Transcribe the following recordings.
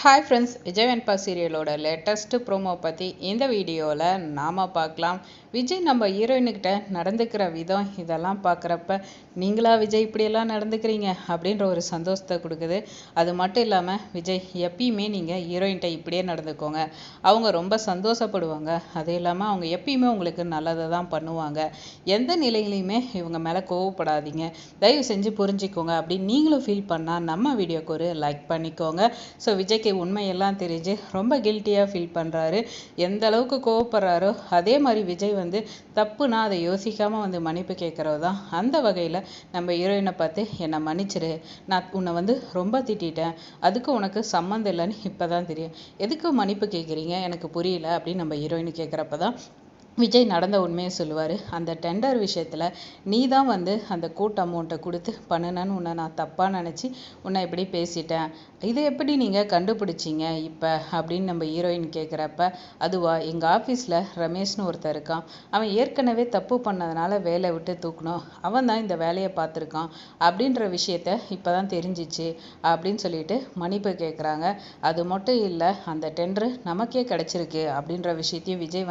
Hi friends, Vijay வெண்பா சீரியலோட latest promo பற்றி இந்த வீடியோவில் நாம் பார்க்கலாம். விஜய் நம்ம ஹீரோயின்கிட்ட நடந்துக்கிற விதம் இதெல்லாம் பார்க்குறப்ப நீங்களா விஜய் இப்படியெல்லாம் நடந்துக்கிறீங்க அப்படின்ற ஒரு சந்தோஷத்தை கொடுக்குது. அது மட்டும் இல்லாமல் விஜய் எப்பயுமே நீங்கள் ஹீரோயின்கிட்ட இப்படியே நடந்துக்கோங்க, அவங்க ரொம்ப சந்தோஷப்படுவாங்க. அது இல்லாமல் அவங்க எப்பயுமே உங்களுக்கு நல்லதை தான் பண்ணுவாங்க. எந்த நிலையிலையுமே இவங்க மேலே கோவப்படாதீங்க, தயவு செஞ்சு புரிஞ்சுக்கோங்க அப்படின்னு நீங்களும் ஃபீல் பண்ணால் நம்ம வீடியோக்கு ஒரு லைக் பண்ணிக்கோங்க. ஸோ விஜய்க்கு உண்மையெல்லாம் தெரிஞ்சு ரொம்ப கில்ட்டியாக ஃபீல் பண்ணுறாரு. எந்த அளவுக்கு கோவப்படுறாரோ அதே மாதிரி விஜய் தப்புனா அதை யோசிக்காமல் மன்னிப்பு கேட்குறது தான். அந்த வகையில் நம்ம ஹீரோயினை பார்த்து என்னை மன்னிச்சிரு, நான் உன்னை ரொம்ப திட்டேன், அதுக்கு உனக்கு சம்மந்தம் இல்லைன்னு இப்போ தான் தெரியும், எதுக்கு மன்னிப்பு கேட்குறீங்க எனக்கு புரியல அப்படின்னு நம்ம ஹீரோயினு கேட்குறப்ப தான் விஜய் நடந்த உண்மையை சொல்லுவார். அந்த டெண்டர் விஷயத்தில் நீ தான் அந்த கோட் அமௌண்ட்டை கொடுத்து பண்ணுனன்னு உன்னை நான் தப்பாக நினச்சி உன்னை இப்படி பேசிட்டேன், இதை எப்படி நீங்கள் கண்டுபிடிச்சிங்க இப்போ அப்படின்னு நம்ம ஹீரோயின் கேட்குறப்ப, அதுவா எங்கள் ஆஃபீஸில் ரமேஷ்னு ஒருத்தர் இருக்கான், அவன் ஏற்கனவே தப்பு பண்ணதுனால வேலை விட்டு தூக்கணும், அவன் தான் இந்த வேலையை பார்த்துருக்கான் அப்படின்ற விஷயத்த இப்போ தான் தெரிஞ்சிச்சு அப்படின்னு சொல்லிட்டு மன்னிப்பு கேட்குறாங்க. அது மட்டும் இல்லை, அந்த டெண்டரு நமக்கே கிடச்சிருக்கு அப்படின்ற விஷயத்தையும் விஜய்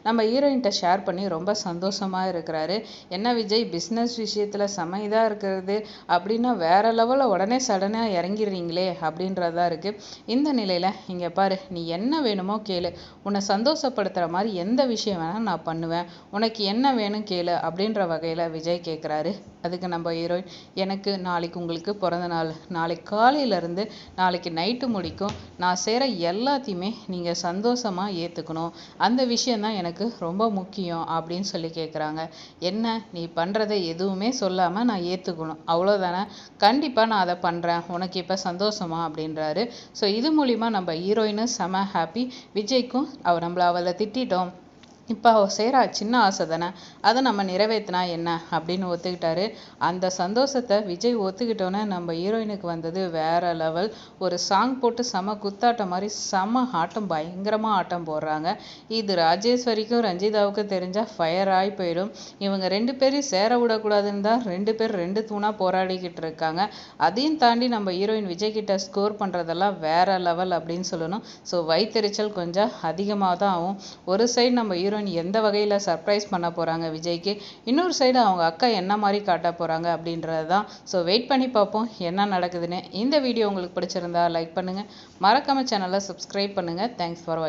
நம்ம ஹீரோயின்கிட்ட ஷேர் பண்ணி ரொம்ப சந்தோஷமாக இருக்கிறாரு. என்ன விஜய் பிஸ்னஸ் விஷயத்தில் செம இதாக இருக்கிறது அப்படின்னா வேற லெவலில் உடனே சடனாக இறங்கிடுறீங்களே அப்படின்றதா இருக்குது. இந்த நிலையில் இங்கே பாரு, நீ என்ன வேணுமோ கேளு, உன்னை சந்தோஷப்படுத்துகிற மாதிரி எந்த விஷயம் வேணால் நான் பண்ணுவேன், உனக்கு என்ன வேணும் கேளு அப்படின்ற வகையில் விஜய் கேட்குறாரு. அதுக்கு நம்ம ஹீரோயின், எனக்கு நாளைக்கு உங்களுக்கு பிறந்த நாள், நாளைக்கு காலையிலேருந்து நாளைக்கு நைட்டு முடிக்கும் நான் செய்கிற எல்லாத்தையுமே நீங்கள் சந்தோஷமாக ஏற்றுக்கணும், அந்த விஷயந்தான் எனக்கு ரொம்ப முக்கியம் அப்படின்னு சொல்லி கேட்குறாங்க. என்ன நீ பண்ணுறதை எதுவுமே சொல்லாமல் நான் ஏற்றுக்கணும் அவ்வளோதானே, கண்டிப்பாக நான் அதை பண்ணுறேன், உனக்கு இப்போ சந்தோஷமா அப்படின்றாரு. ஸோ இது மூலிமா நம்ம ஹீரோயினும் செம ஹாப்பி, விஜய்க்கும் அவளை திட்டோம், இப்போ அவள் செய்கிறா சின்ன ஆசை தானே, அதை நம்ம நிறைவேற்றினா என்ன அப்படின்னு ஒத்துக்கிட்டாரு. அந்த சந்தோஷத்தை விஜய் ஒத்துக்கிட்டோன்னே நம்ம ஹீரோயினுக்கு வேற லெவல். ஒரு சாங் போட்டு செம குத்தாட்டம் மாதிரி செம ஆட்டம், பயங்கரமாக ஆட்டம் போடுறாங்க. இது ராஜேஸ்வரிக்கும் ரஞ்சிதாவுக்கும் தெரிஞ்சால் ஃபயர் ஆகி போயிடும். இவங்க ரெண்டு பேரும் சேர விடக்கூடாதுன்னு தான் ரெண்டு பேர் ரெண்டு தூணாக போராடிக்கிட்டு இருக்காங்க. அதையும் தாண்டி நம்ம ஹீரோயின் விஜய் கிட்ட ஸ்கோர் பண்ணுறதெல்லாம் வேற லெவல் அப்படின்னு சொல்லணும். ஸோ வயிற்றுச்சல் கொஞ்சம் அதிகமாக தான் ஆகும். ஒரு சைடு நம்ம ஹீரோயின் எந்த வகையில் சர்ப்ரைஸ் பண்ண போகிறாங்க விஜய்க்கு, இன்னொரு சைடு அவங்க அக்கா என்ன மாதிரி காட்ட போகிறாங்க அப்படின்றது தான். ஸோ வெயிட் பண்ணி பார்ப்போம் என்ன நடக்குதுன்னு. இந்த வீடியோ உங்களுக்கு பிடிச்சிருந்தா லைக் பண்ணுங்கள், மறக்காம சேனலை சப்ஸ்கிரைப் பண்ணுங்கள். தேங்க்ஸ் ஃபார் வாட்சிங்.